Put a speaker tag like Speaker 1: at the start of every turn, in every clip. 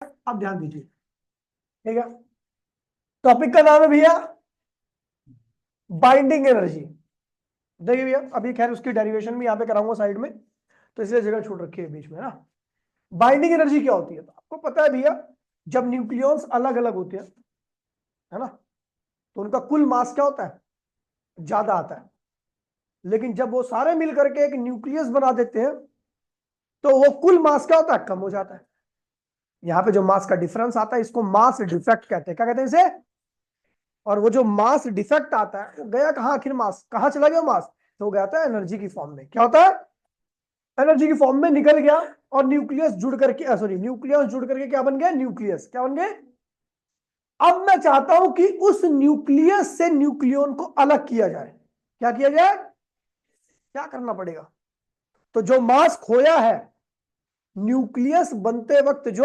Speaker 1: आप ध्यान दीजिए, ठीक है। टॉपिक का नाम है भैया बाइंडिंग एनर्जी। देखिए भैया, अभी खैर उसकी डेरिवेशन भी यहाँ पे कराऊंगा साइड में, तो इसलिए जगह छोड़ रखी है बीच में ना। बाइंडिंग एनर्जी क्या होती है, तो आपको पता है भैया, जब न्यूक्लियॉन्स अलग अलग होते हैं, है ना, तो उनका कुल मास क्या होता है, ज्यादा आता है। लेकिन जब वो सारे मिल करके एक न्यूक्लियस बना देते हैं, तो वो कुल मास क्या होता है, कम हो जाता है। यहाँ पे जो मास का डिफरेंस आता है, इसको मास डिफेक्ट कहते हैं। क्या कहते हैं इसे? और वो जो मास डिफेक्ट आता है, वो गया कहां, आखिर मास कहां चला गया मास, तो वो गया था एनर्जी की फॉर्म में। क्या होता है, एनर्जी की फॉर्म में निकल गया, और न्यूक्लियस जुड़ करके, सॉरी, न्यूक्लियस जुड़ करके क्या बन गया, न्यूक्लियस। क्या बन गए? अब मैं चाहता हूं कि उस न्यूक्लियस से न्यूक्लियन को अलग किया जाए। क्या किया जाए? क्या करना पड़ेगा? तो जो मास खोया है, न्यूक्लियस बनते वक्त जो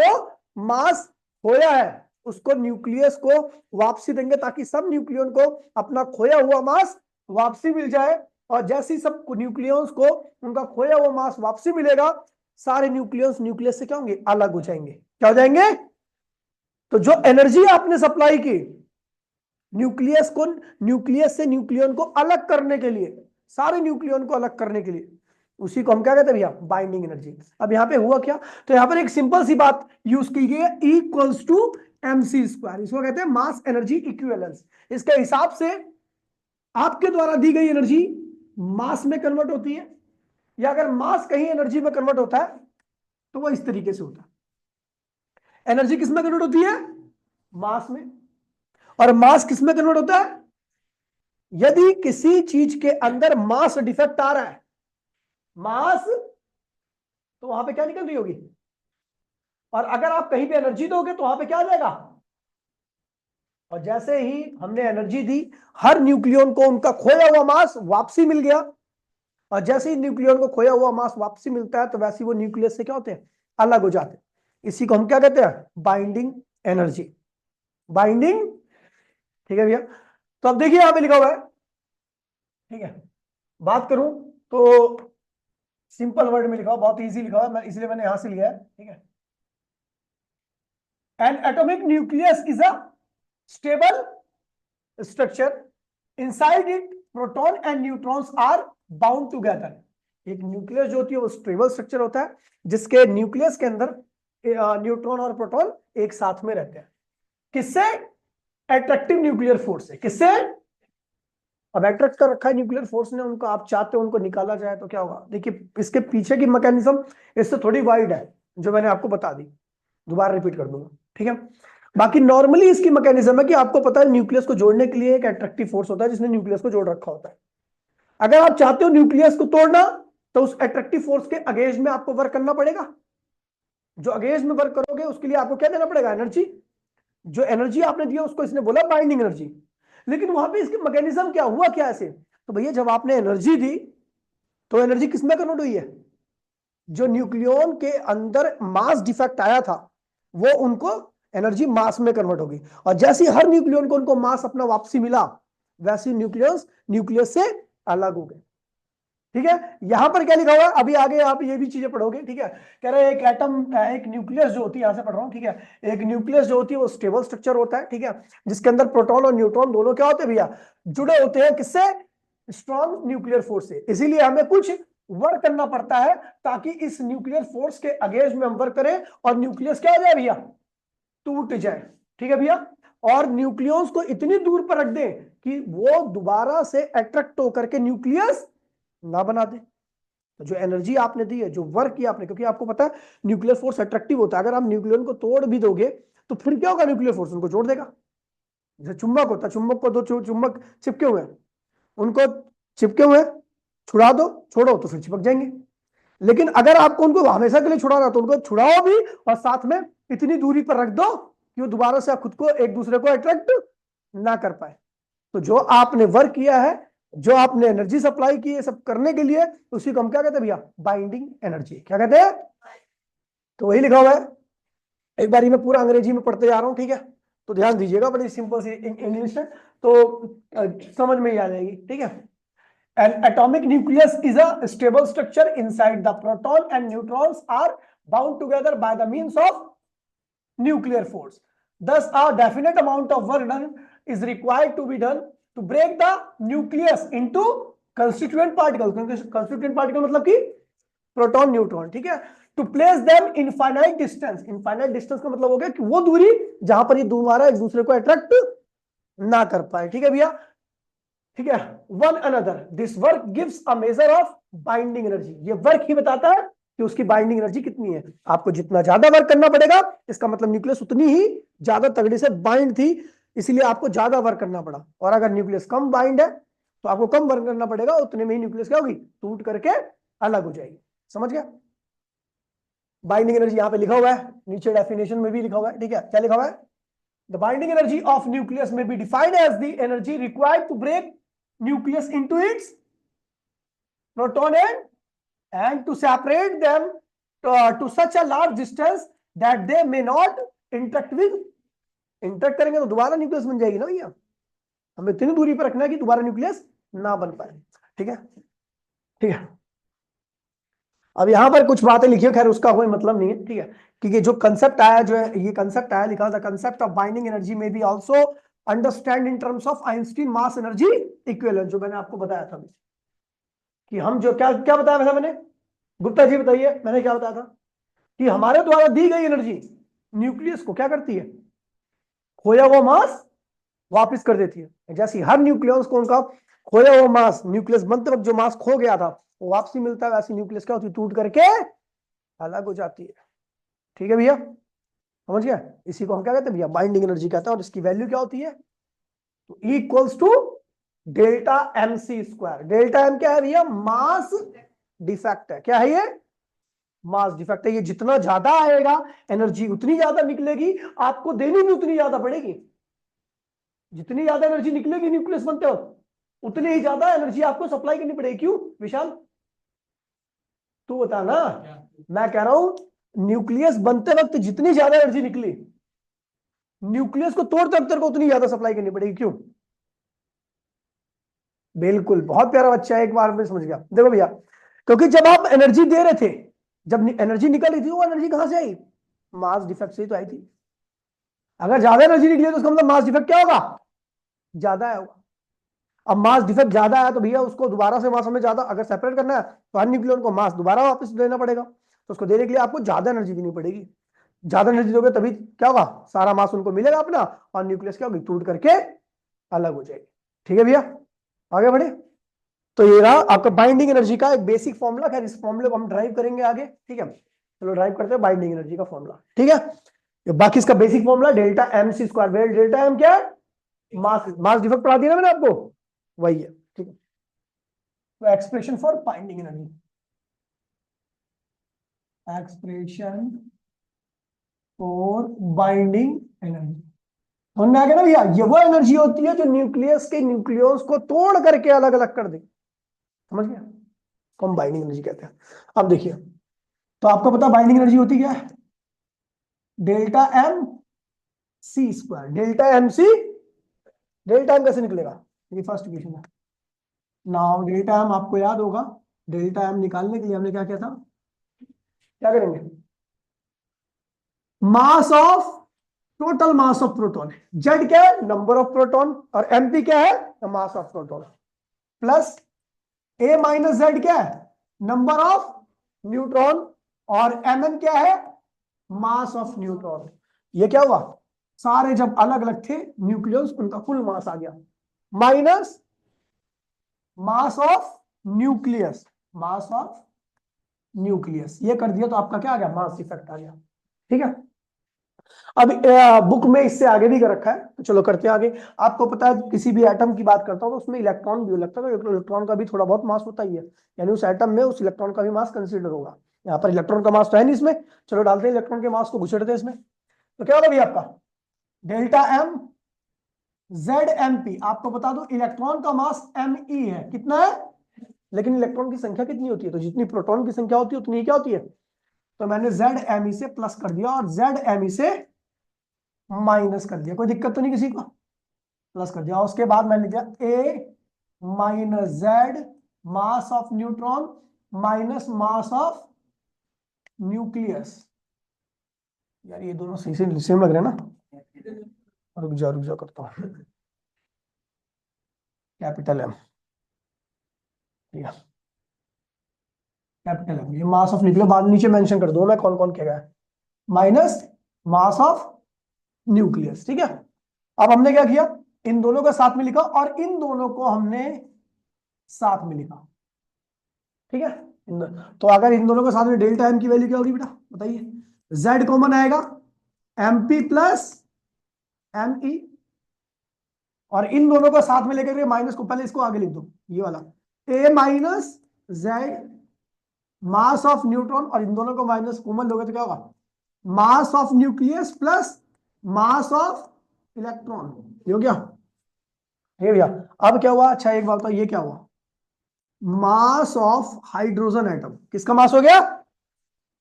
Speaker 1: मास खोया है, उसको न्यूक्लियस को वापसी देंगे, ताकि सब न्यूक्लियन को अपना खोया हुआ मास वापसी मिल जाए। और जैसे ही सब न्यूक्लियंस को उनका खोया हुआ मास वापसी मिलेगा, सारे न्यूक्लियंस न्यूक्लियस से क्या होंगे, अलग हो जाएंगे। क्या हो जाएंगे? तो जो एनर्जी आपने सप्लाई की न्यूक्लियस को, न्यूक्लियस से न्यूक्लियन को अलग करने के लिए, सारे न्यूक्लियन को अलग करने के लिए, उसी को हम क्या कहते हैं भैया, बाइंडिंग एनर्जी। अब यहां पे हुआ क्या, तो यहां पर एक सिंपल सी बात यूज की गई है, E equals to mc square. इसको कहते हैं मास एनर्जी इक्विवेलेंस। इसके हिसाब से आपके द्वारा दी गई एनर्जी मास में कन्वर्ट होती है, या अगर मास कहीं एनर्जी में कन्वर्ट होता है, तो वो इस तरीके से होता है। एनर्जी किस में कन्वर्ट होती है? मास में। और मास किस में कन्वर्ट होता है? यदि किसी चीज के अंदर मास डिफेक्ट आ रहा है, मास, तो वहां पे क्या निकल रही होगी, और अगर आप कहीं पे एनर्जी दोगे तो वहां पे क्या आ जाएगा। और जैसे ही हमने एनर्जी दी, हर न्यूक्लियन को उनका खोया हुआ मास वापसी मिल गया। और जैसे ही न्यूक्लियन को खोया हुआ मास वापसी मिलता है, तो वैसे ही वो न्यूक्लियस से क्या होते हैं, अलग हो जाते हैं। इसी को हम क्या कहते हैं, बाइंडिंग एनर्जी। बाइंडिंग, ठीक है भैया। तो अब देखिए यहां पे लिखा हुआ है, ठीक है, बात करूं तो सिंपल वर्ड में लिखा हुआ, बहुत इजी लिखा हुआ है, इसलिए मैंने यहां से लिया है, ठीक है। An atomic nucleus is a stable structure, inside it proton and neutrons are bound together. एक न्यूक्लियस जो होती है वो स्टेबल स्ट्रक्चर होता है, जिसके न्यूक्लियस के अंदर न्यूट्रॉन और प्रोटॉन एक साथ में रहते हैं। किससे? एट्रैक्टिव न्यूक्लियर फोर्स से। किससे? अब अट्रैक्ट कर रखा है न्यूक्लियर फोर्स ने उनको, आप चाहते हो उनको निकाला जाए तो क्या होगा। देखिए इसके पीछे की मैकेनिज्म इससे थोड़ी वाइड है, जो मैंने आपको बता दी, दोबारा रिपीट कर दूंगा, ठीक है। बाकी नॉर्मली इसकी मैकेनिज्म है कि आपको पता है न्यूक्लियस को जोड़ने के लिए एक अट्रैक्टिव फोर्स होता है, जिसने न्यूक्लियस को जोड़ रखा होता है। अगर आप चाहते हो न्यूक्लियस को तोड़ना, तो उस अट्रैक्टिव फोर्स के अगेंस्ट में आपको वर्क करना पड़ेगा। जो अगेंस्ट में वर्क करोगे, उसके लिए आपको क्या देना पड़ेगा, एनर्जी। जो एनर्जी आपने दिया उसको इसने बोला बाइंडिंग एनर्जी। लेकिन वहां पे इसके मैकेनिज्म क्या हुआ, क्या ऐसे, तो भैया जब आपने एनर्जी दी, तो एनर्जी किसमें कन्वर्ट हुई है, जो न्यूक्लियन के अंदर मास डिफेक्ट आया था, वो उनको एनर्जी मास में कन्वर्ट होगी। और जैसे हर न्यूक्लियन को उनको मास अपना वापसी मिला, वैसे न्यूक्लियस न्यूक्लियस से अलग हो गए, ठीक है। यहां पर क्या लिखा हुआ है, अभी आगे आप ये भी चीजें पढ़ोगे, ठीक है। कह रहे हैं एक एटम, एक न्यूक्लियस जो होती है, यहां से पढ़ रहा हूं, ठीक है। एक न्यूक्लियस जो होती है वो स्टेबल स्ट्रक्चर होता है, ठीक है, जिसके अंदर प्रोटॉन और न्यूट्रॉन दोनों क्या होते हैं भैया, जुड़े होते हैं। किससे? स्ट्रॉन्ग न्यूक्लियर फोर्स से। इसीलिए हमें कुछ वर्क करना पड़ता है, ताकि इस न्यूक्लियर फोर्स के अगेंस्ट में हम वर्क करें, और न्यूक्लियस क्या हो जाए भैया, टूट जाए, ठीक है भैया। और न्यूक्लियस को इतनी दूर पर रख दें कि वो दोबारा से अट्रैक्ट होकर के न्यूक्लियस ना बना दे। तो जो एनर्जी आपने दी है, जो वर्क किया आपने, क्योंकि आपको पता है न्यूक्लियर फोर्स अट्रैक्टिव होता है, अगर आप न्यूक्लियन को तोड़ भी दोगे, तो फिर क्या होगा, न्यूक्लियर फोर्स उनको जोड़ देगा। जैसे चुंबक होता है, चुंबक को दो चुंबक चिपके हुए हैं, उनको चिपके हुए छुड़ा दो, छोड़ो तो फिर चिपक जाएंगे। लेकिन अगर आपको उनको हमेशा के लिए छुड़ाना, तो उनको छुड़ाओ भी, और साथ में इतनी दूरी पर रख दो कि वो दोबारा से खुद को एक दूसरे को अट्रैक्ट ना कर पाए। तो जो आपने वर्क किया है, जो आपने एनर्जी सप्लाई की है सब करने के लिए, उसी को हम क्या कहते हैं भैया, बाइंडिंग एनर्जी। क्या कहते हैं? तो वही लिखा हुआ है, एक बारी मैं पूरा अंग्रेजी में पढ़ते जा रहा हूं, ठीक है। तो ध्यान दीजिएगा, बड़ी सिंपल सी इंग्लिश है, तो समझ में ही आ जाएगी, ठीक है। An atomic nucleus is a stable structure. Inside the proton and neutrons are bound together by the means of nuclear force. Thus, a definite amount of work done is required to be done to break the nucleus into constituent particles. Constituent particle मतलब कि proton neutron, ठीक है, to place them infinite distance. Infinite distance का मतलब हो गया कि वो दूरी जहां पर ये दोबारा एक दूसरे को अट्रैक्ट ना कर पाए, ठीक है भैया, ठीक है. One another, this work gives a measure of binding energy. ये वर्क ही बताता है कि उसकी बाइंडिंग एनर्जी कितनी है. आपको जितना ज्यादा वर्क करना पड़ेगा, इसका मतलब न्यूक्लियस उतनी ही ज्यादा तगड़े से बाइंड थी, इसलिए आपको ज्यादा वर्क करना पड़ा. और अगर न्यूक्लियस कम बाइंड है तो आपको कम वर्क करना पड़ेगा, उतने में ही न्यूक्लियस क्या होगी, टूट करके अलग हो जाएगी. समझ गया. बाइंडिंग एनर्जी यहां पे लिखा हुआ है, नीचे डेफिनेशन में भी लिखा हुआ है, ठीक है. क्या लिखा हुआ है? The binding energy of nucleus may be defined as the energy required to break nucleus into its proton and to separate them to such a large distance that they may not interact with. Interact करेंगे तो दोबारा nucleus बन जाएगी ना भैया. हमें इतनी दूरी पर रखना है कि दोबारा न्यूक्लियस ना बन पाए, ठीक है, ठीक है. अब यहां पर कुछ बातें लिखी है, खैर उसका कोई मतलब नहीं है, ठीक है, क्योंकि जो कंसेप्ट आया, जो है ये कंसेप्ट आया लिखा, the concept of binding energy में भी also understand in terms of Einstein mass energy equivalent, जो मैंने आपको बताया था कि हम जो क्या क्या बताया था मैंने, गुप्ता जी बताइए, मैंने क्या बताया था कि हमारे द्वारा दी गई एनर्जी न्यूक्लियस को क्या करती है, खोया हुआ मास वापस कर देती है. जैसे हर न्यूक्लियस को उनका खोया हुआ मास, न्यूक्लियस बनते वक्त जो मास खो गया था वो वापसी मिलता है, वैसे न्यूक्लियस क्या होती है, टूट करके अलग हो जाती है. ठीक है भैया, समझ गया. इसी को हम क्या कहते हैं भैया, बाइंडिंग एनर्जी कहते हैं. और इसकी वैल्यू क्या होती है, तो equals to delta M C square. Delta M क्या है भैया, मास डिफेक्ट है. क्या है ये, मास डिफेक्ट है. ये जितना ज्यादा आएगा एनर्जी उतनी ज्यादा निकलेगी, आपको देनी भी उतनी ज्यादा पड़ेगी. जितनी ज्यादा एनर्जी निकलेगी न्यूक्लियस बनते हो, उतनी ही ज्यादा एनर्जी आपको सप्लाई करनी पड़ेगी. क्यों विशाल, तू बता ना. मैं कह रहा हूं न्यूक्लियस बनते वक्त जितनी ज्यादा एनर्जी निकली, न्यूक्लियस को तोड़ते वक्त को उतनी ज्यादा सप्लाई करनी पड़ेगी. क्यों? बिल्कुल, बहुत प्यारा बच्चा है, एक बार में समझ गया. देखो भैया, क्योंकि जब आप एनर्जी दे रहे थे, जब एनर्जी निकल रही थी, वो एनर्जी कहां से आई, मास डिफेक्ट से ही तो आई थी. अगर ज्यादा एनर्जी निकली तो उसका मतलब मास डिफेक्ट क्या होगा, ज्यादा होगा. अब मास डिफेक्ट ज्यादा आया तो भैया उसको दोबारा से मास हमें ज्यादा अगर सेपरेट करना है तो हर न्यूक्लियन को मास दोबारा वापस देना पड़ेगा. तो उसको देने के लिए आपको ज्यादा एनर्जी देनी पड़ेगी. ज्यादा एनर्जी दोगे तभी क्या होगा, सारा मास उनको मिलेगा अपना, और न्यूक्लियस क्या होगी, टूट करके अलग हो जाएगी. ठीक है भैया, आगे बढ़े. तो ये रहा आपका बाइंडिंग एनर्जी का एक बेसिक फॉर्मूला. खैर इस फॉर्मूले को हम ड्राइव करेंगे आगे, ठीक है. चलो ड्राइव करते हैं बाइंडिंग एनर्जी का फॉर्मूला, ठीक है. बाकी इसका basic formula delta M C square. Delta M क्या है, मास डिफेक्ट पढ़ा दिया ना मैंने आपको, वही है, ठीक है. तो expression for binding energy, expression for binding energy, समझ में आ गया ना भैया. ये वो एनर्जी होती है जो न्यूक्लियस के न्यूक्लियस को तोड़ करके अलग अलग कर दे. समझ गया, तो हम बाइंडिंग एनर्जी कहते हैं. अब देखिए, तो आपको पता बाइंडिंग एनर्जी होती क्या है, delta M C square. Delta M C, delta M कैसे निकलेगा, ये फर्स्ट इक्वेशन है. नाउ डेल्टा एम आपको याद होगा, डेल्टा एम निकालने के लिए हमने क्या किया था, क्या करेंगे, mass of, total mass of proton. Z क्या है, नंबर ऑफ प्रोटॉन, और एमपी क्या है, mass of proton, plus A minus Z क्या है, नंबर ऑफ न्यूट्रॉन, और एम क्या है, मास ऑफ न्यूट्रॉन. ये क्या हुआ, सारे जब अलग अलग थे न्यूक्लियस उनका कुल मास आ गया, minus mass of nucleus, mass of nucleus. ये कर दिया तो आपका क्या आ गया, मास इफेक्ट आ गया. ठीक है. अब बुक में इससे आगे भी कर रखा है, तो चलो करते हैं आगे. आपको पता है किसी भी एटम की बात करता हूं तो उसमें इलेक्ट्रॉन भी लगता है, तो इलेक्ट्रॉन का भी थोड़ा बहुत मास होता ही है, यानी उस एटम में उस इलेक्ट्रॉन का भी मास कंसीडर होगा. यहाँ पर इलेक्ट्रॉन का मास तो है नहीं इसमें, चलो डालते हैं इलेक्ट्रॉन के मास को, घुसेड़ते हैं इसमें. तो क्या होगा भैया आपका delta M Z M P. आपको बता दो इलेक्ट्रॉन का मास एम ई है, कितना है, लेकिन इलेक्ट्रॉन की संख्या कितनी होती है, तो जितनी प्रोटॉन की संख्या होती है उतनी क्या होती है. तो मैंने जेड एम ई से प्लस कर दिया और जेड एम ई से माइनस कर दिया. कोई दिक्कत तो नहीं किसी को, प्लस कर दिया. उसके बाद मैंने लिखा A minus Z mass of neutron minus mass of nucleus. यार ये दोनों सही से सेम लग रहे हैं ना। रुक जा करता हूँ। कैपिटल एम, ठीक है, कैपिटल एम, ये मास ऑफ न्यूक्लियस बाद नीचे मेंशन कर दो मैं कौन कौन क्या है, माइनस मास ऑफ न्यूक्लियस, ठीक है। अब हमने क्या किया, इन दोनों का साथ में लिखा और इन दोनों को हमने साथ में लिखा, ठीक है। तो अगर इन दोनों के साथ में डेल्टा एम की वैल्यू क्या होगी बेटा बताइए, जेड कॉमन आएगा, M P plus M E, और इन दोनों को साथ में लेकर के माइनस को पहले इसको आगे लिख दो, ये वाला A minus Z mass of neutron, और इन दोनों को माइनस कॉमन लोगे तो क्या होगा, मास of nucleus plus mass of electron, ये हो गया। ये भैया अब क्या हुआ, अच्छा एक बात बताओ, ये क्या हुआ, मास ऑफ हाइड्रोजन एटम, किसका मास हो गया,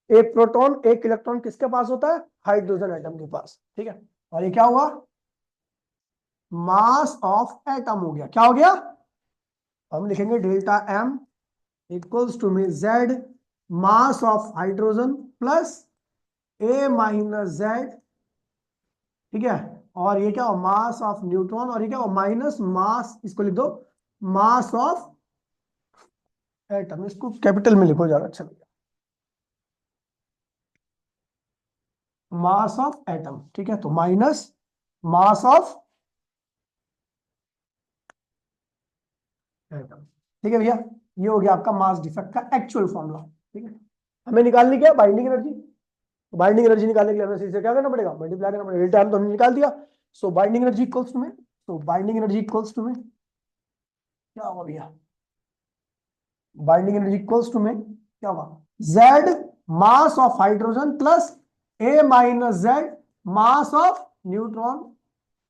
Speaker 1: एक प्रोटॉन एक इलेक्ट्रॉन किसके पास होता है, हाइड्रोजन एटम के पास, ठीक है। और ये क्या हुआ, मास ऑफ एटम हो गया, क्या हो गया, हम लिखेंगे डेल्टा एम इक्वल्स टू में Z mass of hydrogen plus A minus Z, ठीक है। और ये क्या हो, मास ऑफ न्यूट्रॉन, और ये क्या हो, माइनस मास, इसको लिख दो मास ऑफ एटम, इसको कैपिटल में लिखो ज्यादा अच्छा लगेगा, मास ऑफ एटम, ठीक है। तो माइनस मास ऑफ एटम, ठीक है भैया। ये हो गया आपका मास डिफेक्ट का एक्चुअल फॉर्मूला, ठीक है। हमें निकालनी क्या, बाइंडिंग एनर्जी। बाइंडिंग एनर्जी निकालने के लिए हमें से क्या करना पड़ेगा, मल्टीप्लाई करना पड़ेगा, टाइम तो हमने निकाल दिया। सो बाइंडिंग एनर्जी इक्वल्स टू में, तो बाइंडिंग एनर्जी इक्वल्स टू में क्या होगा भैया, बाइंडिंग एनर्जी इक्वल्स टू में क्या होगा, Z mass of hydrogen plus A minus Z mass of neutron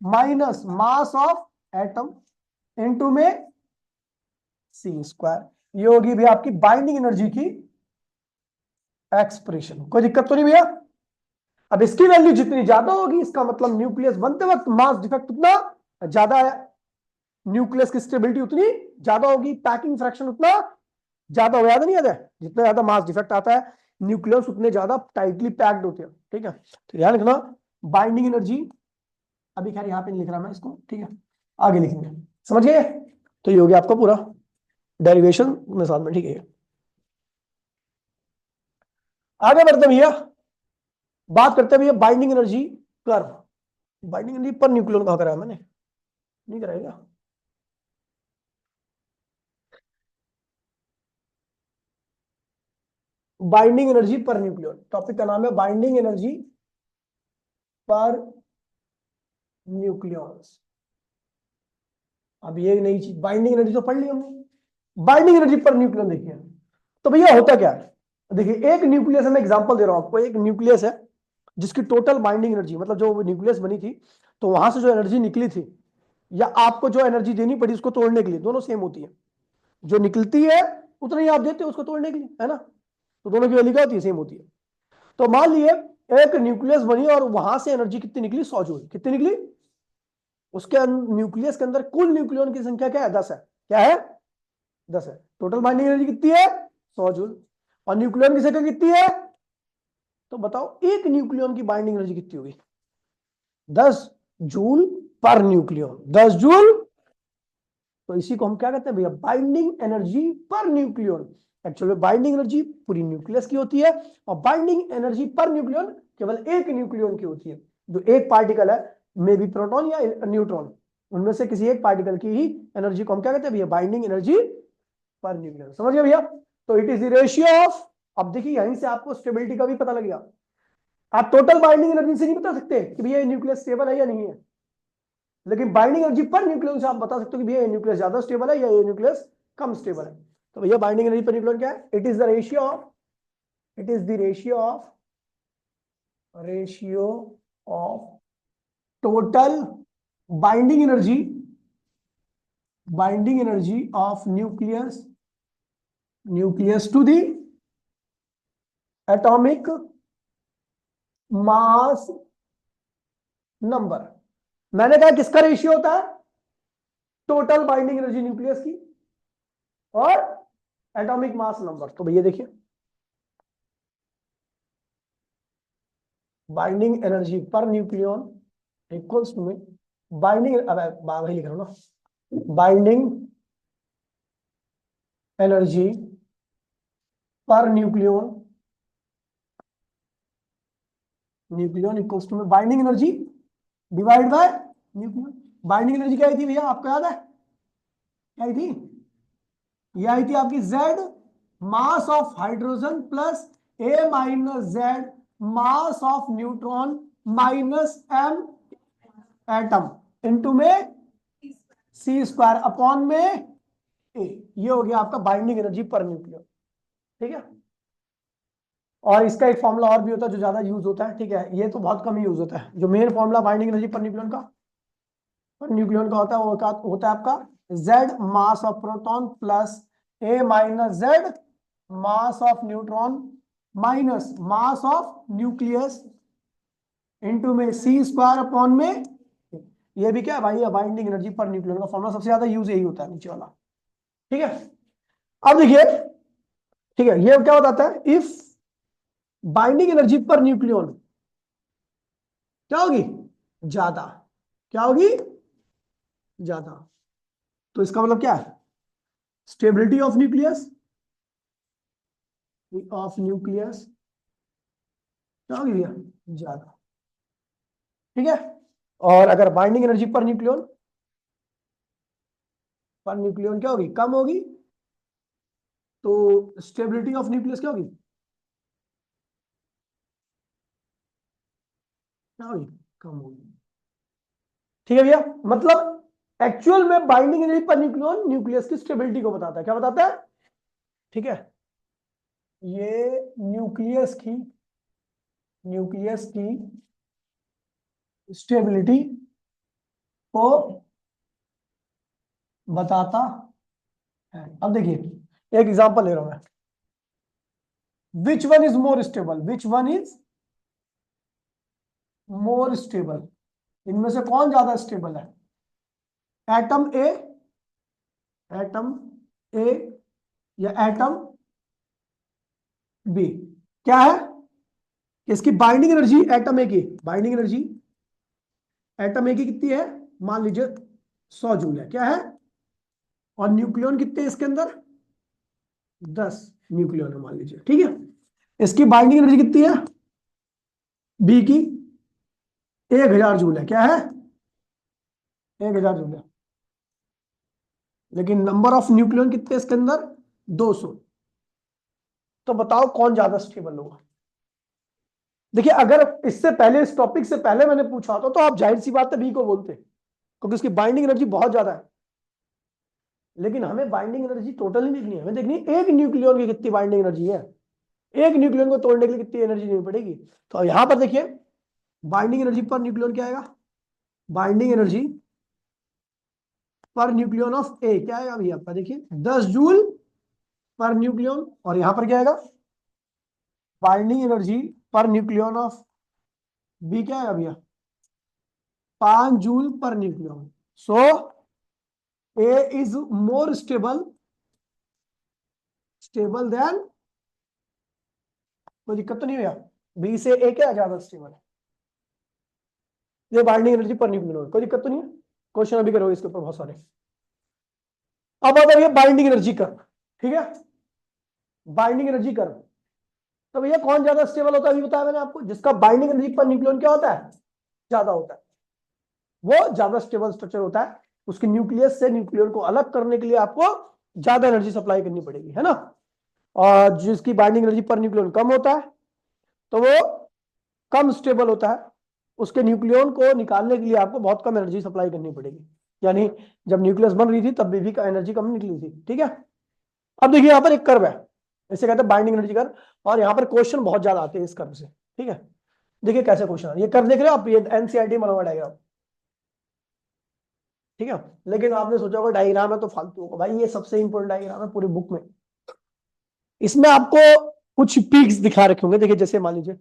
Speaker 1: minus mass of atom into में सी स्क्वायर। ये होगी भी आपकी बाइंडिंग एनर्जी की एक्सप्रेशन, कोई दिक्कत तो नहीं भैया। अब इसकी वैल्यू जितनी ज्यादा होगी इसका मतलब न्यूक्लियस बनते वक्त मास डिफेक्ट उतना ज्यादा है, न्यूक्लियस की स्टेबिलिटी उतनी ज्यादा होगी, पैकिंग फ्रैक्शन उतना ज्यादा हो, याद नहीं आता है, जितना ज्यादा मास डिफेक्ट आता है न्यूक्लियस उतने ज्यादा टाइटली पैक्ड होते हैं, ठीक है। तो ध्यान रखना बाइंडिंग एनर्जी, अभी खैर यहाँ पे नहीं लिख रहा मैं इसको, ठीक है, आगे लिखेंगे, समझ गए। तो ये हो गया आपका पूरा डेरिवेशन में साथ में, ठीक है। आगे बढ़ते भैया, बात करते हैं भैया binding energy curve. Binding energy per nucleon कहा कराया मैंने, नहीं कराएगा, binding energy per nucleon, topic का नाम है बाइंडिंग एनर्जी पर न्यूक्लियॉन्स। अब ये नई चीज, बाइंडिंग एनर्जी तो पढ़ ली हमने, बाइंडिंग एनर्जी पर न्यूक्लियन देखिए। तो भैया होता क्या है, देखिए एक न्यूक्लियस है, मैं एग्जांपल दे रहा हूं आपको, एक न्यूक्लियस है जिसकी टोटल बाइंडिंग एनर्जी, मतलब जो न्यूक्लियस बनी थी तो वहां से जो एनर्जी निकली थी या आपको जो एनर्जी देनी पड़ी उसको तोड़ने के लिए, दोनों सेम होती है, जो निकलती है उतना ही आप देते हो उसको तोड़ने के लिए, है ना। तो दोनों की वैल्यू क्या होती है, सेम होती है। तो मान लिए एक न्यूक्लियस बनी और वहां से एनर्जी कितनी निकली, 100 जूल, कितनी निकली, उसके न्यूक्लियस के अंदर कुल न्यूक्लियन की संख्या क्या है, 10 है, क्या है, 10 है। टोटल बाइंडिंग एनर्जी कितनी है, 100 जूल, और न्यूक्लियन की संख्या कितनी है, तो बताओ एक न्यूक्लियन की बाइंडिंग एनर्जी कितनी होगी, 10 जूल पर न्यूक्लियन, 10 जूल। तो इसी को हम क्या कहते हैं भैया, binding energy per nucleon. Actually binding energy पूरी न्यूक्लियस की होती है और बाइंडिंग एनर्जी पर न्यूक्लियन केवल एक न्यूक्लियन की होती है, जो एक पार्टिकल है, मे बी प्रोटॉन या न्यूट्रॉन, उनमें से किसी एक पार्टिकल की ही एनर्जी को हम क्या कहते हैं भैया, बाइंडिंग एनर्जी पर न्यूक्लियन, समझ गए भैया। तो it is the ratio of, अब देखिए यहीं से आपको स्टेबिलिटी का भी पता लग गया, आप टोटल बाइंडिंग एनर्जी से नहीं बता सकते कि भैया न्यूक्लियस स्टेबल है या नहीं है, लेकिन बाइंडिंग एनर्जी पर न्यूक्लियन से आप बता सकते हो कि भैया ये न्यूक्लियस ज्यादा स्टेबल है या ये न्यूक्लियस कम स्टेबल है। तो भैया बाइंडिंग एनर्जी पर न्यूक्लियन क्या है, it is the ratio of, it is the ratio of total binding energy of nucleus to the atomic mass number. मैंने कहा किसका रेशियो होता है, टोटल बाइंडिंग एनर्जी न्यूक्लियस की और एटॉमिक मास नंबर। तो भैया देखिए binding energy per nucleon equals to में बाइंडिंग, वही लिख रहा हूं ना, binding energy per nucleon, nucleon equals to में binding energy divide by nucleon. Binding energy क्या आई थी भैया, आपको याद है क्या आई थी? ये आई थी आपकी Z mass of hydrogen plus A minus Z mass of neutron minus M atom into में C स्क्वायर अपॉन में A। ये हो गया आपका बाइंडिंग एनर्जी पर न्यूक्लियन, ठीक है। और इसका एक फॉर्मूला और भी होता है जो ज्यादा यूज होता है, ठीक है, ये तो बहुत कम यूज होता है। जो main formula binding energy per nucleon का होता है वो होता है आपका Z mass of proton plus A minus Z mass of neutron minus mass of nucleus into में C स्क्वायर अपॉन में, ये भी क्या है भाई, बाइंडिंग एनर्जी पर न्यूक्लियन का फॉर्मूला सबसे ज्यादा यूज यही होता है नीचे वाला, ठीक है। अब देखिए, ठीक है, ये क्या बताता है, if binding energy per nucleon क्या होगी, ज्यादा, क्या होगी, ज्यादा, तो इसका मतलब क्या है, स्टेबिलिटी ऑफ न्यूक्लियस, क्या होगी भैया, ज्यादा, ठीक है। और अगर बाइंडिंग एनर्जी पर न्यूक्लियन क्या होगी, कम होगी, तो स्टेबिलिटी ऑफ न्यूक्लियस क्या होगी, क्या होगी, कम होगी, ठीक है भैया। मतलब एक्चुअल में binding energy per nucleon nucleus की स्टेबिलिटी को बताता है, क्या बताता है, ठीक है। ये न्यूक्लियस की स्टेबिलिटी को बताता है। अब देखिए एक एग्जांपल ले रहा हूं मैं, which one is more stable, इनमें से कौन ज्यादा स्टेबल है, एटम ए, एटम ए या एटम बी। क्या है, इसकी बाइंडिंग एनर्जी, एटम ए की बाइंडिंग एनर्जी, एटम ए की कितनी है, मान लीजिए 100 जूल है, क्या है, और न्यूक्लियन कितने इसके अंदर, 10 न्यूक्लियन है मान लीजिए, ठीक है। इसकी बाइंडिंग एनर्जी कितनी है, बी की 1000 जूल है, क्या है, 1000 जूल है, लेकिन नंबर ऑफ न्यूक्लियन कितने इसके अंदर, 200। तो बताओ कौन ज्यादा स्टेबल होगा। देखिए अगर इससे पहले, इस टॉपिक से पहले मैंने पूछा होता तो आप जाहिर सी बात है बी को बोलते, क्योंकि उसकी बाइंडिंग एनर्जी बहुत ज्यादा है। लेकिन हमें बाइंडिंग एनर्जी टोटल नहीं देखनी है, हमें देखनी है एक न्यूक्लियन की कितनी बाइंडिंग एनर्जी है, एक न्यूक्लियन को तोड़ने के लिए कितनी एनर्जी देनी पड़ेगी। तो यहां पर देखिए बाइंडिंग एनर्जी पर न्यूक्लियन क्या आएगा, binding energy per nucleon of A क्या आएगा भैया आपका, देखिए 10 जूल पर न्यूक्लियन, और यहां पर क्या आएगा, binding energy per nucleon of B क्या आएगा भैया, 5 joule per nucleon. So A is more stable than, कोई दिक्कत तो नहीं भैया, बी से ए क्या ज्यादा स्टेबल है, ये बाइंडिंग एनर्जी पर न्यूक्लियन, कोई दिक्कत तो नहीं है। क्वेश्चन अभी करोगे इसके ऊपर बहुत सारे। अब अगर ये बाइंडिंग एनर्जी कर्व, ठीक है, बाइंडिंग एनर्जी कर्व, तो भैया कौन ज्यादा स्टेबल होता है, अभी बताया मैंने आपको, जिसका बाइंडिंग एनर्जी पर न्यूक्लियन क्या होता है, ज्यादा होता है, वो ज्यादा स्टेबल स्ट्रक्चर होता है। उसके न्यूक्लियस से न्यूक्लियन को अलग करने के लिए आपको ज्यादा एनर्जी सप्लाई करनी पड़ेगी, है ना। और जिसकी बाइंडिंग एनर्जी पर न्यूक्लियन कम होता है तो वो कम स्टेबल होता है, उसके न्यूक्लियन को निकालने के लिए आपको बहुत कम एनर्जी सप्लाई करनी पड़ेगी। यानी जब न्यूक्लियस बन रही थी तब भी का एनर्जी कम निकली थी, ठीक है। अब देखिए यहाँ पर एक कर्व है, इसे कहते हैं बाइंडिंग एनर्जी कर्व, और यहाँ पर क्वेश्चन बहुत ज्यादा आते हैं इस कर्व से, ठीक है। देखिए कैसे क्वेश्चन, ये कर्व देख रहे हो आप, ये एनसीईआरटी में बना हुआ डायग्राम, ठीक है। लेकिन आपने सोचा होगा डायग्राम है तो फालतू होगा, भाई ये सबसे इंपॉर्टेंट डायग्राम है पूरी बुक में। इसमें आपको कुछ पीक्स दिखा रखे होंगे, देखिए जैसे मान लीजिए,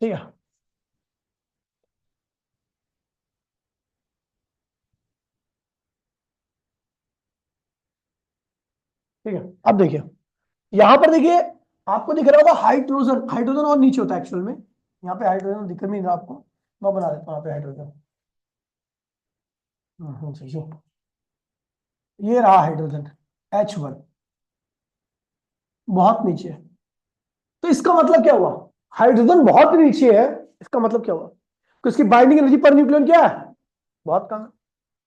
Speaker 1: ठीक है, ठीक है। अब देखिए यहां पर देखिए, आपको दिख रहा होगा हाइड्रोजन, हाइड्रोजन और नीचे होता है एक्चुअल में, यहाँ पे हाइड्रोजन दिख नहीं रहा आपको, मैं बना देता हूँ यहाँ पे हाइड्रोजन। जी, ये रहा हाइड्रोजन H1, बहुत नीचे है। तो इसका मतलब क्या हुआ, हाइड्रोजन बहुत नीचे है, इसका मतलब क्या हुआ कि उसकी बाइंडिंग एनर्जी पर न्यूक्लियन क्या है, बहुत कम है,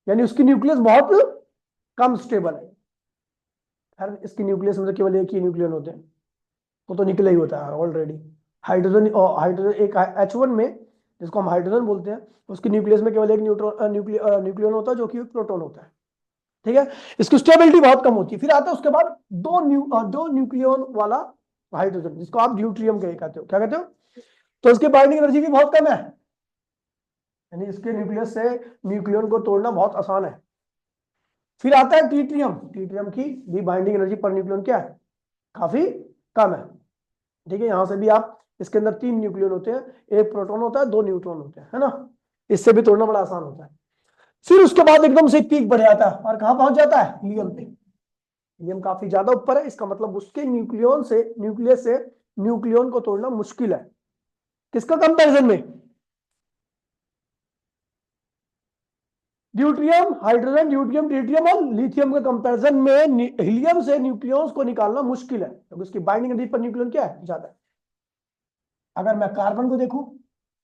Speaker 1: यानी उसकी न्यूक्लियस बहुत कम स्टेबल है। खैर इसकी न्यूक्लियस में तो केवल एक ही न्यूक्लियन होते हैं, वो तो निकला ही होता है ऑलरेडी। हाइड्रोजन एक H1 में, जिसको हम हाइड्रोजन बोलते हैं, उसकी न्यूक्लियस में केवल एक न्यूक्लियन होता है जो कि प्रोटॉन होता है। ठीक है, इसकी स्टेबिलिटी बहुत कम होती है। फिर आता है उसके बाद दो न्यूक्लियन वाला हाइड्रोजन, जिसको आप ड्यूट्रियम कहते हो, क्या कहते हो, तो उसकी बाइंडिंग एनर्जी भी बहुत कम है, यानी इसके न्यूक्लियस से न्यूक्लियन को तोड़ना बहुत आसान है। फिर आता है ट्रीटियम, ट्रीटियम की भी बाइंडिंग एनर्जी पर न्यूक्लियन क्या है, काफी कम है। ठीक है, यहां से भी आप, इसके अंदर 3 न्यूक्लियन होते हैं, एक प्रोटॉन होता है, 2 न्यूट्रॉन होते हैं, है ना, इससे भी तोड़ना बड़ा आसान होता है। फिर उसके बाद एकदम से पीक बढ़ जाता है और कहां पहुंच जाता है, हीलियम पे। हीलियम काफी ज्यादा ऊपर है, इसका मतलब उसके न्यूक्लियस से न्यूक्लियन को तोड़ना मुश्किल है। किसका कंपैरिजन में, ड्यूट्रियम, हाइड्रोजन, ड्यूट्रियम, ट्रिटियम और लिथियम के कंपैरिजन में हीलियम से न्यूक्लियस को निकालना मुश्किल है, क्योंकि उसकी बाइंडिंग एनर्जी पर न्यूक्लियन क्या है, ज्यादा है। अगर मैं कार्बन को देखूं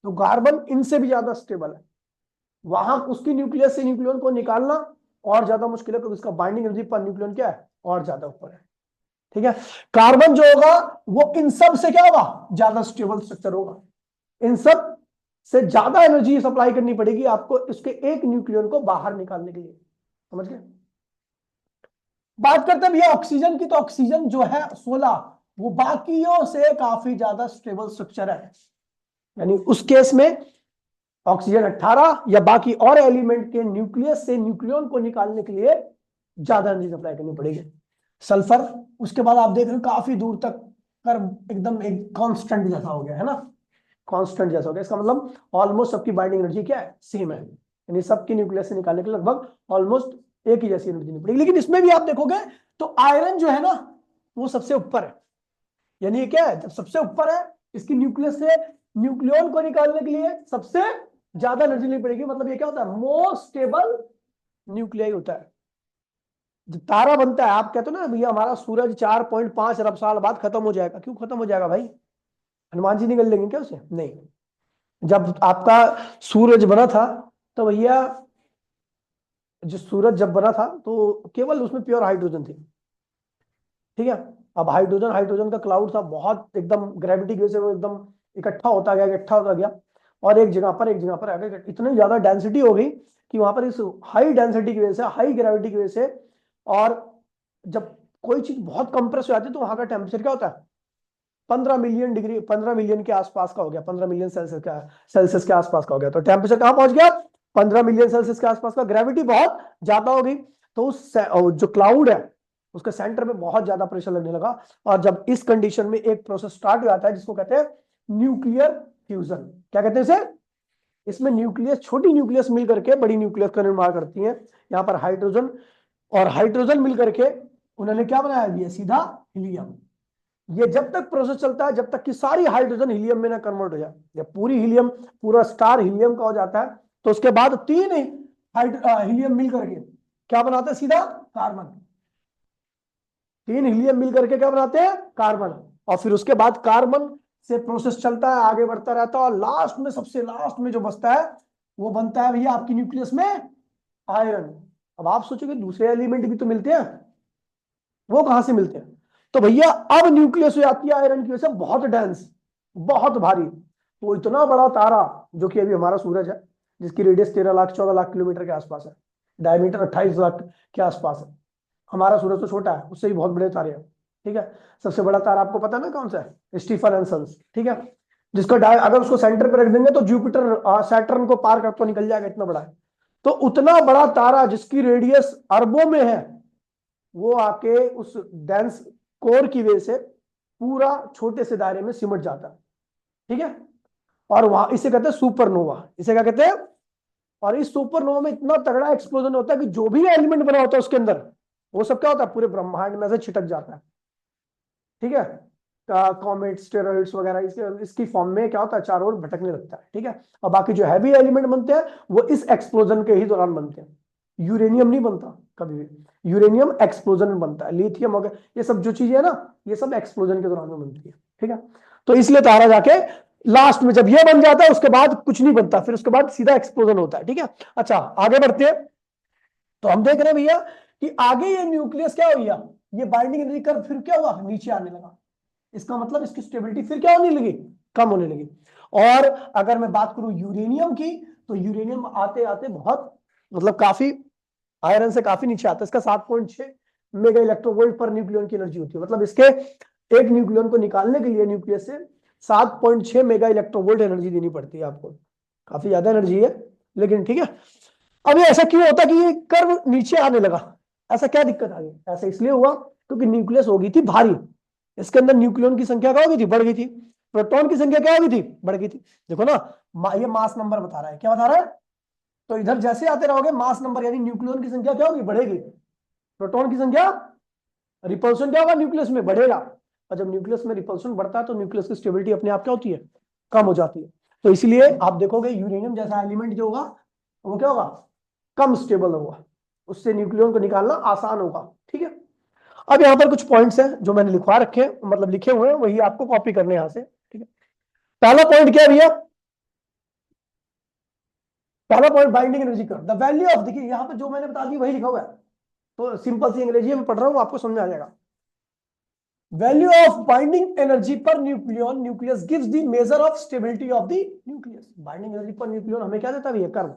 Speaker 1: तो कार्बन इनसे भी ज्यादा स्टेबल है, वहां उसकी न्यूक्लियस से न्यूक्लियन को निकालना और ज्यादा मुश्किल है, क्योंकि उसका बाइंडिंग एनर्जी पर न्यूक्लियन क्या है, और ज्यादा ऊपर है। ठीक है, कार्बन जो होगा वो इन सब से क्या होगा, ज्यादा स्टेबल स्ट्रक्चर होगा, इन सब से ज्यादा एनर्जी सप्लाई करनी पड़ेगी आपको इसके एक न्यूक्लियन को बाहर निकालने के लिए। समझ गए। बात करते हैं भैया ऑक्सीजन की, तो ऑक्सीजन जो है 16, वो बाकियों से काफी ज्यादा स्टेबल स्ट्रक्चर है, यानी उस केस में ऑक्सीजन 18 या बाकी और एलिमेंट के न्यूक्लियस से न्यूक्लियन को निकालने के लिए ज्यादा एनर्जी सप्लाई करनी पड़ेगी। सल्फर, उसके बाद आप देख रहे हो काफी दूर तक कर एकदम एक कांस्टेंट जैसा हो गया है ना, कांस्टेंट जैसा हो गया, इसका मतलब ऑलमोस्ट सबकी बाइंडिंग एनर्जी क्या है, सेम है, यानी सबकी न्यूक्लियस से निकालने के लिए लगभग ऑलमोस्ट एक ही जैसी एनर्जी नहीं पड़ेगी। लेकिन इसमें भी आप देखोगे तो आयरन जो है ना वो सबसे ऊपर है, यानी ये क्या है, जब सबसे ऊपर है, इसकी न्यूक्लियस से न्यूक्लियन को निकालने के लिए सबसे ज्यादा एनर्जी नहीं पड़ेगी, मतलब ये क्या होता है, मोस्ट स्टेबल न्यूक्लियाई होता है। जब तारा बनता है, आप कहते हो ना भैया हमारा सूरज 4.5 अरब साल बाद खत्म हो जाएगा, क्यों खत्म हो जाएगा भाई, हनुमान जी निकल लेंगे क्या उसे, नहीं। जब आपका सूरज बना था तो भैया, जो सूरज जब बना था तो केवल उसमें प्योर हाइड्रोजन थी। ठीक है, अब हाइड्रोजन हाइड्रोजन का क्लाउड था, बहुत एकदम ग्रेविटी की वजह से वो एकदम इकट्ठा होता गया और एक जगह पर आ गया, इतनी ज्यादा डेंसिटी हो गई कि वहां पर इस हाई डेंसिटी की वजह से, हाई ग्रेविटी की वजह से, और जब कोई चीज बहुत कंप्रेस हो जाती है तो वहां का टेम्परेचर क्या होता है, 15 मिलियन के आसपास का हो गया, 15 मिलियन सेल्सियस के आसपास का हो गया। तो टेम्परेचर कहां पहुंच गया, 15 मिलियन सेल्सियस के आसपास का, ग्रेविटी बहुत ज्यादा हो गई, तो उस जो क्लाउड है उसके सेंटर में बहुत ज्यादा प्रेशर लगने लगा। और जब इस कंडीशन में एक प्रोसेस स्टार्ट हो जाता है जिसको कहते हैं न्यूक्लियर फ्यूजन, क्या कहते हैं इसे, इसमें न्यूक्लियस, छोटी न्यूक्लियस मिल करके बड़ी न्यूक्लियस का निर्माण करती है। यहाँ पर हाइड्रोजन और हाइड्रोजन मिल करके उन्होंने क्या बनाया, ये सीधा हीलियम। ये जब तक प्रोसेस चलता है, जब तक कि सारी हाइड्रोजन हीलियम में ना कन्वर्ट हो जाए, जब पूरा स्टार हीलियम का हो जाता है, तो उसके बाद 3 हीलियम मिल करके क्या बनाते हैं, सीधा कार्बन। 3 हीलियम मिल करके क्या बनाते हैं, कार्बन। और फिर उसके बाद कार्बन से प्रोसेस चलता है, आगे बढ़ता रहता है, और लास्ट में, सबसे लास्ट में जो बचता है वो बनता है भैया आपकी न्यूक्लियस में आयरन। अब आप सोचोगे दूसरे एलिमेंट भी तो मिलते हैं, वो कहां से मिलते हैं, तो भैया अब न्यूक्लियस हो जाती है आयरन की वजह से बहुत डेंस, बहुत भारी। तो इतना बड़ा तारा जो कि अभी हमारा सूरज है, जिसकी रेडियस 13 लाख 14 लाख किलोमीटर के आसपास है, डायमीटर 28 लाख के आसपास है, हमारा सूरज तो छोटा है, उससे भी बहुत बड़े तारे हैं। ठीक है, सबसे बड़ा तारा आपको पता है ना कौन सा है, स्टीफन एंड सन्स। ठीक है, जिसका अगर उसको सेंटर पर रख देंगे तो जुपिटर सैटर्न को पार कर तो निकल जाएगा, इतना बड़ा है। तो उतना बड़ा तारा जिसकी रेडियस अरबों में है, वो आके उस डेंस कोर की वजह से पूरा छोटे से दायरे में सिमट जाता है। ठीक है, और वहां इसे कहते हैं सुपरनोवा, इसे क्या कहते हैं, और इस सुपरनोवा में इतना तगड़ा एक्सप्लोजन होता है कि जो भी एलिमेंट बना होता है उसके अंदर, वो सब क्या होता है, पूरे ब्रह्मांड में से छिटक जाता है। ठीक है, कॉमेट, स्टेरॉइड्स वगैरह, इसकी फॉर्म में क्या होता है, चारों ओर भटकने लगता है, ठीक है। और बाकी जो हैवी एलिमेंट बनते हैं वो इस एक्सप्लोजन के ही दौरान बनते हैं। यूरेनियम नहीं बनता कभी भी, यूरेनियम एक्सप्लोजन में बनता है। लिथियम वगैरह ये सब जो चीजें है ना, ये सब एक्सप्लोजन के दौरान में बनती है, ठीक है। तो इसलिए तारा जाके लास्ट में जब ये बन जाता है उसके बाद कुछ नहीं बनता, फिर उसके बाद सीधा एक्सप्लोजन होता है, ठीक है। अच्छा आगे बढ़ते हैं। तो हम देख रहे हैं भैया कि आगे ये न्यूक्लियस क्या हो गया, ये बाइंडिंग एनर्जी कर्व फिर क्या हुआ, नीचे आने लगा। इसका मतलब इसकी स्टेबिलिटी फिर क्या होने लगी, कम होने लगी। और अगर मैं बात करूं यूरेनियम की, तो यूरेनियम आते आते बहुत मतलब काफी आयरन से काफी नीचे आता है। इसका 7.6 मेगा इलेक्ट्रोवोल्ट पर न्यूक्लियन की एनर्जी होती है। मतलब इसके एक न्यूक्लियन को निकालने के लिए न्यूक्लियस से 7.6 मेगा इलेक्ट्रोवोल्ट एनर्जी देनी पड़ती है आपको। काफी ज्यादा एनर्जी है, लेकिन ठीक है। अब ये ऐसा क्यों होता कि ये कर्व नीचे आने लगा, ऐसा क्या दिक्कत आ गई? ऐसा इसलिए हुआ क्योंकि न्यूक्लियस हो गई थी भारी। इसके अंदर न्यूक्लियन की संख्या क्या हो गई थी, बढ़ गई थी। प्रोटॉन की संख्या क्या हो गई थी, बढ़ गई थी। देखो ना, ये मास नंबर बता रहा है, क्या बता रहा है? तो इधर जैसे आते रहोगे मास नंबर यानी न्यूक्लियन की संख्या क्या होगी, बढ़ेगी। प्रोटॉन की संख्या, रिपल्शन क्या होगा, न्यूक्लियस में बढ़ेगा। और जब न्यूक्लियस में रिपल्शन बढ़ता है तो न्यूक्लियस की स्टेबिलिटी अपने आप क्या होती है, कम हो जाती है। तो इसलिए आप देखोगे यूरेनियम जैसा एलिमेंट जो होगा वो क्या होगा, कम स्टेबल होगा, उससे न्यूक्लियन को निकालना आसान होगा, ठीक है। अब यहाँ पर कुछ पॉइंट्स हैं जो मैंने लिखवा रखे हैं, मतलब लिखे हुए हैं, वही आपको कॉपी करने यहाँ से, ठीक है। पहला पॉइंट क्या है भैया, पहला पॉइंट बाइंडिंग एनर्जी का द वैल्यू ऑफ, देखिए यहाँ पे जो मैंने बता दी वही लिखा हुआ है, तो सिंपल सी अंग्रेजी में पढ़ रहा हूँ, आपको समझ आ जाएगा। Value of binding energy per nucleon nucleus gives the measure of stability of the nucleus. Binding energy per nucleon हमें क्या देता है भैया, कर्व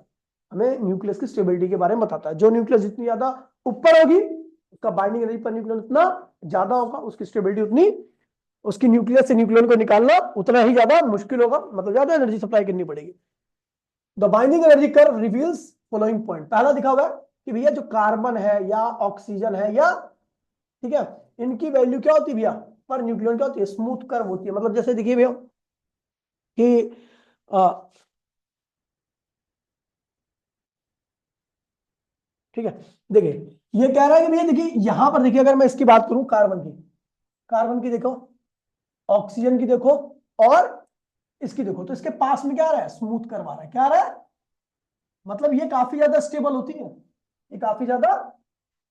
Speaker 1: हमें न्यूक्लियस की स्टेबिलिटी के बारे में बताता है। जो न्यूक्लियस जितनी ज्यादा ऊपर होगी उसका बाइंडिंग एनर्जी पर न्यूक्लियन उतना ज्यादा होगा, उसकी स्टेबिलिटी उतनी, उसकी न्यूक्लियस से न्यूक्लियन को निकालना उतना ही ज्यादा मुश्किल होगा, मतलब ज्यादा एनर्जी सप्लाई करनी पड़ेगी। The binding energy curve reveals following point. पहला दिखा हुआ है कि भैया जो कार्बन है या ऑक्सीजन है या, ठीक है, इनकी वैल्यू क्या होती है भैया, पर न्यूक्लियन क्या होती है, स्मूथ कर्व होती है। मतलब जैसे देखिए भैया कि ठीक है, देखिए ये कह रहा है कि भैया देखिए यहां पर देखिए, अगर मैं इसकी बात करूं कार्बन की, कार्बन की देखो, ऑक्सीजन की देखो और इसकी देखो, तो इसके पास में क्या आ रहा है, स्मूथ कर्व आ रहा है। क्या आ रहा है, मतलब ये काफी ज्यादा स्टेबल होती है, ये काफी ज्यादा,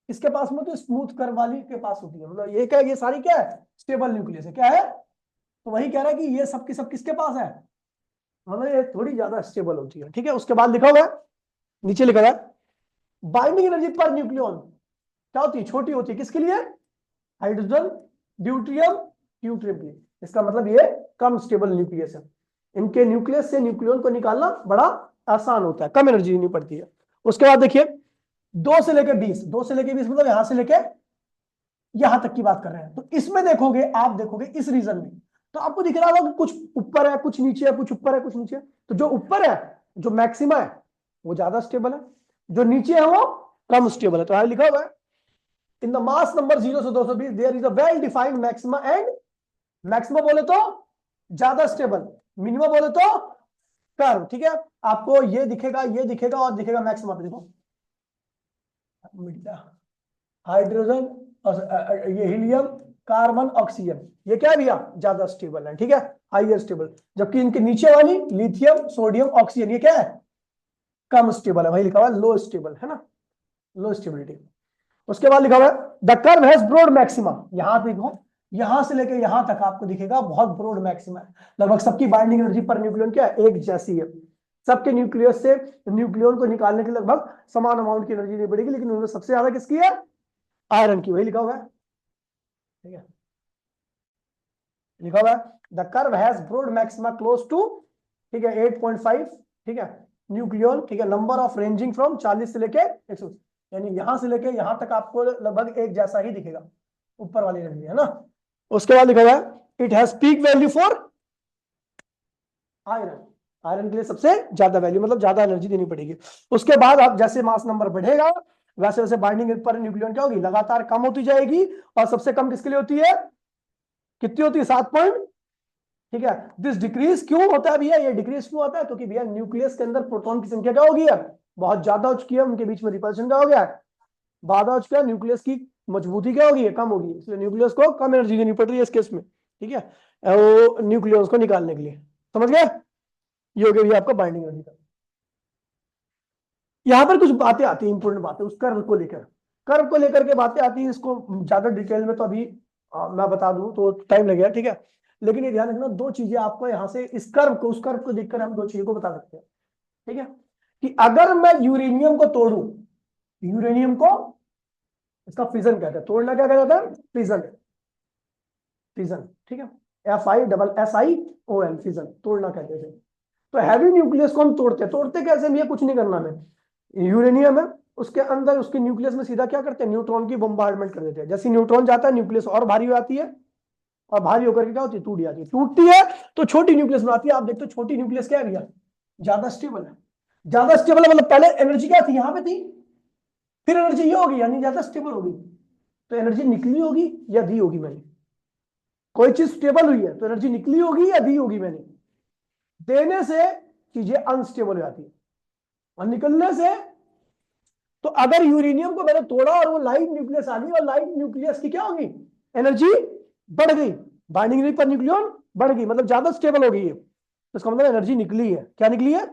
Speaker 1: इसके पास में तो स्मूथ कर्व वाली के पास होती है। मतलब ये क्या है, ये सारी क्या है, स्टेबल न्यूक्लियस है, क्या है। तो वही कह रहा है कि ये सब की सब किसके पास है, मतलब ये थोड़ी ज्यादा स्टेबल होती है, ठीक है। उसके बाद लिखा हुआ है, नीचे लिखा हुआ है बाइंडिंग एनर्जी पर न्यूक्लियन क्या होती है, छोटी होती है। किसके लिए, हाइड्रोजन, ड्यूट्रियम, ट्यूट्रियम। इसका मतलब ये कम स्टेबल न्यूक्लियस है, इनके न्यूक्लियस से न्यूक्लियन को निकालना बड़ा आसान होता है, कम एनर्जी देनी पड़ती है। उसके बाद देखिए 2 से लेके 20, 2 से लेके 20 मतलब यहां से लेके यहां तक की बात कर रहे हैं। तो इसमें देखोगे, आप देखोगे इस रीजन में, तो आपको दिख रहा होगा कि कुछ ऊपर है कुछ नीचे है, कुछ ऊपर है कुछ नीचे है। तो जो ऊपर है, जो मैक्सिमा है वो ज्यादा स्टेबल है, जो नीचे है वो कम स्टेबल है। तो यहां लिखा हुआ है इन द मास नंबर 0 से 220 there is a well defined maxima and, maxima बोले तो ज्यादा स्टेबल, मिनिमम बोले तो कर्व, ठीक है। आपको ये दिखेगा, ये दिखेगा और दिखेगा मैक्सिमा पे, देखो हाइड्रोजन और ये हीलियम, कार्बन, ऑक्सीजन, ये क्या है भैया, ज्यादा स्टेबल है, ठीक है, हाइयर स्टेबल। जबकि इनके नीचे वाली लिथियम, सोडियम, ऑक्सीजन, ये क्या है, कम स्टेबल है, वही लिखा हुआ है लो स्टेबल, है ना, लो स्टेबिलिटी। उसके बाद लिखा हुआ है the curve has broad maxima. यहां देखो, यहां से लेके यहां तक आपको दिखेगा बहुत ब्रॉड मैक्सिमा है। लगभग सबकी बाइंडिंग एनर्जी पर न्यूक्लियन क्या है, एक जैसी है। सबके न्यूक्लियस से न्यूक्लियन को निकालने के लगभग समान अमाउंट की एनर्जी नहीं बढ़ेगी, लेकिन उनमें सबसे ज्यादा किसकी है, आयरन की, वही लिखा हुआ है, ठीक है। लिखा हुआ है the curve has broad maxima close to, ठीक है, 8.5, ठीक है, न्यूक्लियन, ठीक है, नंबर ऑफ रेंजिंग फ्रॉम 40 से लेके 100, यानी यहां से लेके यहां तक आपको लगभग एक जैसा ही दिखेगा, ऊपर वाली रेंज है ना। उसके बाद लिखा हुआ है it has peak value for iron, iron के लिए सबसे ज्यादा वैल्यू, मतलब ज्यादा एनर्जी देनी पड़ेगी। उसके बाद आप जैसे मास नंबर बढ़ेगा वैसे वैसे बाइंडिंग पर न्यूक्लियन क्या होगी, लगातार कम होती जाएगी। और सबसे कम किसके लिए होती है, कितनी होती है, 7 पॉइंट, ठीक है। दिस डिक्रीज क्यों होता है भैया, ये डिक्रीज क्यों होता है, क्योंकि भैया न्यूक्लियस के अंदर प्रोटॉन की संख्या क्या हो गई है, बहुत ज्यादा हो चुकी है, उनके बीच में रिपल्शन क्या हो गया है, बाधा हो चुका है, न्यूक्लियस की मजबूती क्या होगी, कम होगी, इसलिए न्यूक्लियस को कम एनर्जी देनी पड़ रही है इस केस में। ठीक है, वो न्यूक्लियस को निकालने के लिए। समझ गए? ये हो गया भी आपका बाइंडिंग एनर्जी का। यहां पर कुछ बातें आती हैं, इंपॉर्टेंट बातें उस कर्व को लेकर, कर्व को लेकर के बातें आती हैं। इसको ज्यादा डिटेल में तो अभी मैं बता दूं तो टाइम लगेगा, ठीक है। लेकिन ये ध्यान रखना, दो चीजें आपको यहां से इस कर्व को, उस कर्व को देखकर हम दो चीजों को बता सकते हैं, ठीक है। कि अगर मैं यूरेनियम को तोड़ू, यूरेनियम को, इसका फिजन कहते हैं, तोड़ना क्या कहता है? फिजन, फिजन, ठीक है। FISSION, फिजन, तोड़ना कहते हैं। तो हैवी न्यूक्लियस को हम तोड़ते हैं, तोड़ते कैसे भी है, कुछ नहीं करना हमें। यूरेनियम है, उसके अंदर उसके न्यूक्लियस में सीधा क्या करते हैं, न्यूट्रॉन की बम्बार्डमेंट कर देते हैं। जैसे न्यूट्रॉन जाता है, न्यूक्लियस और भारी हो जाती है, और भारी होकर के क्या होती है, टूट जाती है। टूटती है तो छोटी न्यूक्लियस बनाती है। आप देखते हो छोटी न्यूक्लियस क्या है भैया, ज्यादा स्टेबल है। ज्यादा स्टेबल है मतलब पहले एनर्जी क्या थी, यहां पे थी, फिर एनर्जी ये होगी, यानी ज्यादा स्टेबल होगी। तो एनर्जी निकली होगी या दी होगी मैंने। कोई चीज स्टेबल हुई है तो एनर्जी निकली होगी या दी होगी मैंने। देने से चीजें अनस्टेबल हो जाती है, और निकलने से, तो अगर यूरेनियम को मैंने तोड़ा और वो लाइट न्यूक्लियस आ गई, और लाइट न्यूक्लियस की क्या होगी, एनर्जी बढ़ गई, बाइंडिंग एनर्जी पर न्यूक्लियन बढ़ गई, मतलब ज्यादा स्टेबल हो गई है। तो इसका मतलब एनर्जी निकली है। क्या निकली है?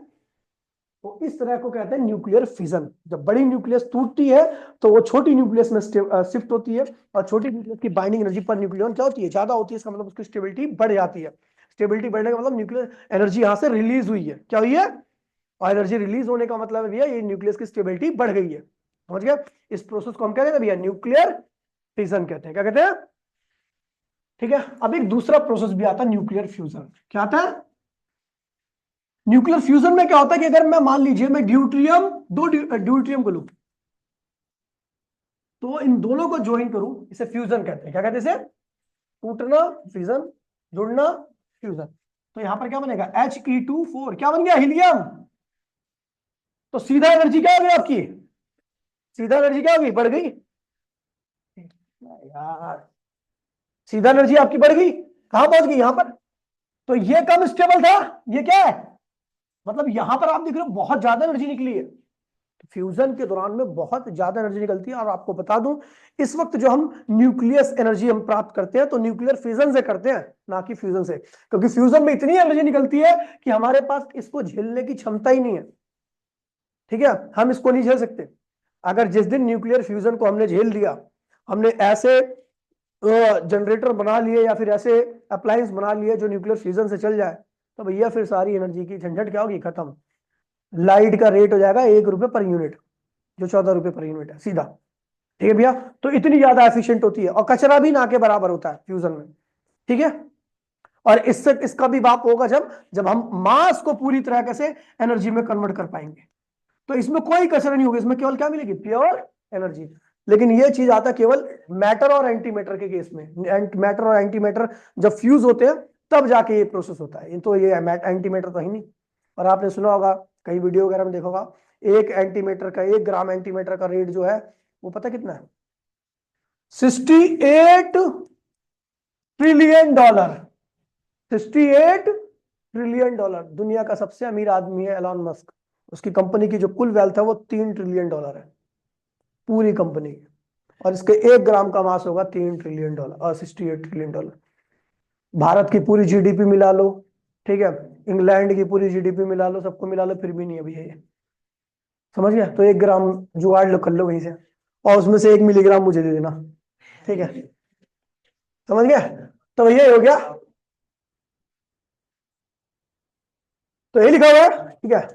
Speaker 1: तो इस तरह को कहते हैं न्यूक्लियर फिजन। जब बड़ी न्यूक्लियस टूटती है तो वो छोटी न्यूक्लियस में शिफ्ट होती है, और छोटी न्यूक्लियस की बाइंडिंग एनर्जी पर न्यूक्लियन क्या होती है, ज्यादा होती है। इसका मतलब उसकी स्टेबिलिटी बढ़ जाती है। स्टेबिलिटी बढ़ने का मतलब न्यूक्लियर एनर्जी यहां से रिलीज हुई है। क्या हुई है? और एनर्जी रिलीज होने का मतलब भैया ये न्यूक्लियस की स्टेबिलिटी बढ़ गई है। समझ गया? इस प्रोसेस को हम क्या कहते हैं भैया, न्यूक्लियर फिजन कहते हैं। क्या कहते हैं? ठीक है। अब एक दूसरा प्रोसेस भी आता है, न्यूक्लियर फ्यूजन। क्या आता है? न्यूक्लियर फ्यूजन में क्या होता है कि अगर मैं मान लीजिए मैं ड्यूट्रियम, दो ड्यूट्रियम को लूं, तो इन दोनों को ज्वाइन करूं, इसे फ्यूजन कहते हैं। क्या कहते हैं इसे? टूटना, फिजन, जुड़ना, फ्यूजन। तो यहां पर क्या बनेगा, He2 4, क्या बन गया, हीलियम। तो सीधा एनर्जी क्या हो गई आपकी, सीधा एनर्जी क्या हो गई, बढ़ गई यार। सीधा एनर्जी आपकी बढ़ गई, कहां पहुंच गई, यहां पर। तो ये कम स्टेबल था, ये क्या है, मतलब यहां पर आप देख रहे हो बहुत ज्यादा एनर्जी निकली है। फ्यूजन के दौरान में बहुत ज्यादा एनर्जी निकलती है। और आपको बता दूं, इस वक्त जो हम न्यूक्लियस एनर्जी हम प्राप्त करते हैं तो न्यूक्लियर फिजन से करते हैं, ना कि फ्यूजन से। क्योंकि फ्यूजन में इतनी एनर्जी निकलती है कि हमारे पास इसको झेलने की क्षमता ही नहीं है। ठीक है, हम इसको नहीं झेल सकते। अगर जिस दिन न्यूक्लियर फ्यूजन को हमने झेल लिया, हमने ऐसे जनरेटर बना लिए या फिर ऐसे अप्लायंस बना लिए जो न्यूक्लियर फ्यूजन से चल जाए, तो भैया फिर सारी एनर्जी की झंझट क्या होगी, खत्म। लाइट का रेट हो जाएगा 1 रुपए पर यूनिट, जो 14 रुपए पर यूनिट है सीधा। ठीक है भैया, तो इतनी ज्यादा एफिशिएंट होती है, और कचरा भी ना के बराबर होता है फ्यूजन में। ठीक है, और इससे इसका भी बाप होगा जब जब हम मास को पूरी तरह से एनर्जी में कन्वर्ट कर पाएंगे। तो इसमें कोई कचरा नहीं होगी, इसमें केवल क्या मिलेगी, प्योर एनर्जी। लेकिन ये चीज आता है केवल मैटर और एंटी मैटर के केस में। मैटर और एंटी मैटर जब फ्यूज होते हैं तब जाके ये प्रोसेस होता है, तो ये एंटी मैटर तो ही नहीं। और आपने सुना होगा, कई वीडियो वगैरह में देखा होगा, एक एंटीमीटर का, 1 ग्राम एंटीमीटर का रेट जो है वो पता कितना है, $68 ट्रिलियन। $68 ट्रिलियन। दुनिया का सबसे अमीर आदमी है एलॉन मस्क। उसकी कंपनी की जो कुल वेल्थ है वो $3 ट्रिलियन है, पूरी कंपनी की। और इसके 1 ग्राम का मास होगा $3 ट्रिलियन और $68 ट्रिलियन। भारत की पूरी जीडीपी मिला लो, ठीक है, इंग्लैंड की पूरी जीडीपी मिला लो, सबको मिला लो, फिर भी नहीं अभी है ये। समझ गया? तो 1 ग्राम जुगाड़ लो, कर लो वहीं से, और उसमें से 1 मिलीग्राम मुझे दे देना। ठीक है, समझ गया? तो ये हो गया, तो ये लिखा हुआ है, ठीक है,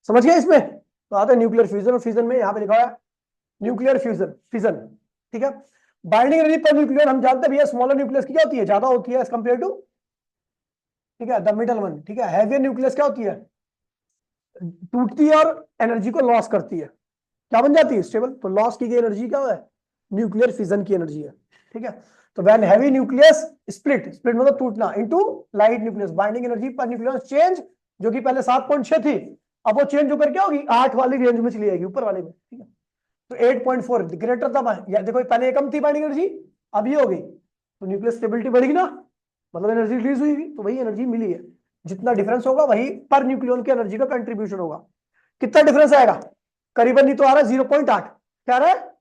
Speaker 1: समझ गया? इसमें तो आता है न्यूक्लियर फ्यूजन, और फ्यूजन में यहाँ पे लिखा हुआ है न्यूक्लियर फ्यूजन, फिजन। ठीक है, बाइंडिंग एनर्जी पर न्यूक्लियर हम जानते हैं भैया, स्मॉलर न्यूक्लियस की क्या होती है, ज्यादा होती है एज कंपेयर टू, ठीक है, द मिडल वन। ठीक है, हैवियर न्यूक्लियस क्या होती है, टूटती है और एनर्जी को लॉस करती है, क्या बन जाती है, स्टेबल। तो लॉस की गई एनर्जी क्या है, न्यूक्लियर फिजन की एनर्जी है। ठीक है, तो when heavy nucleus split, split मतलब टूटना, into light nucleus, binding energy पर न्यूक्लियस चेंज, जो कि पहले 7.6 थी, अब वो चेंज होकर क्या होगी, 8 वाली रेंज में चली जाएगी, ऊपर वाले में। ठीक है, तो 8.4 ग्रेटर था, देखो पहले कम थी बाइंडिंग एनर्जी, अब ये हो गई, तो न्यूक्लियर स्टेबिलिटी बढ़ेगी ना, मतलब एनर्जी रिलीज हुई, तो वही एनर्जी मिली है। जितना डिफरेंस होगा वही पर न्यूक्लियन की एनर्जी का कंट्रीब्यूशन होगा। कितना डिफरेंस आएगा, करीबन, नहीं तो आ रहा है 0.8, क्या रहा है,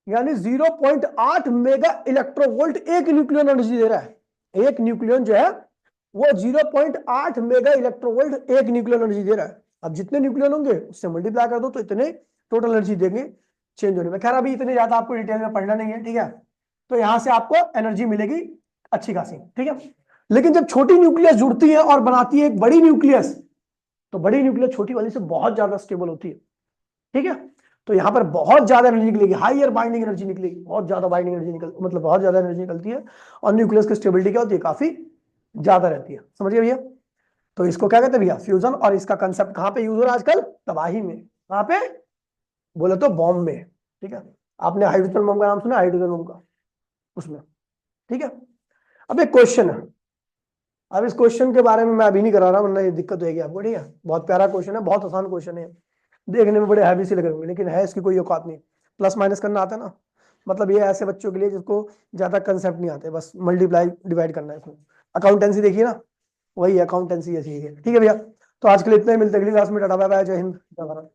Speaker 1: यानी 0.8 मेगा इलेक्ट्रोवोल्ट एक न्यूक्लियर एनर्जी दे रहा है। एक न्यूक्लियन जो है वो 0.8 मेगा इलेक्ट्रोवोल्ट एक न्यूक्लियन एनर्जी दे रहा है। अब जितने न्यूक्लियन होंगे उससे मल्टीप्लाई कर दो तो इतने टोटल एनर्जी देंगे चेंज होने में। खैर अभी इतने ज्यादा आपको डिटेल में पढ़ना नहीं है, ठीक है। तो यहां से आपको एनर्जी मिलेगी अच्छी खासी, ठीक है। लेकिन जब छोटी न्यूक्लियस जुड़ती है और बनाती है एक बड़ी न्यूक्लियस, तो बड़ी न्यूक्लियस छोटी वाली से बहुत ज्यादा स्टेबल होती है, ठीक है। तो यहाँ पर बहुत ज्यादा एनर्जी निकलेगी, हाईयर बाइंडिंग एनर्जी निकलेगी, बहुत ज्यादा बाइंडिंग एनर्जी मतलब बहुत ज्यादा एनर्जी निकलती है। और न्यूक्लियस की स्टेबिलिटी क्या होती है, काफी ज्यादा रहती है, समझिए भैया। तो इसको क्या कहते हैं भैया, फ्यूजन। और इसका कंसेप्ट कहां पे यूज हो रहा है आजकल, तबाही में। कहां पे बोले तो बॉम्ब में, ठीक है। आपने हाइड्रोजन बम का नाम सुना, हाइड्रोजन बम का, उसमें, ठीक है। अब एक क्वेश्चन है, अब इस क्वेश्चन के बारे में मैं अभी नहीं करा रहा वरना ये दिक्कत होगी आपको, ठीक है। बहुत प्यारा क्वेश्चन है, बहुत आसान क्वेश्चन है, देखने में बड़े हैवी से लग रहे होंगे लेकिन है इसकी कोई औकात नहीं। प्लस माइनस करना आता है ना, मतलब ये ऐसे बच्चों के लिए जिसको ज्यादा कंसेप्ट नहीं आते, बस मल्टीप्लाई डिवाइड करना है इसमें। अकाउंटेंसी देखिए ना, वही अकाउंटेंसी ऐसी है, ठीक है भैया। तो आज के लिए इतना ही, मिलते हैं अगली क्लास में। टाटा बाय बाय, जय हिंद, जय भारत।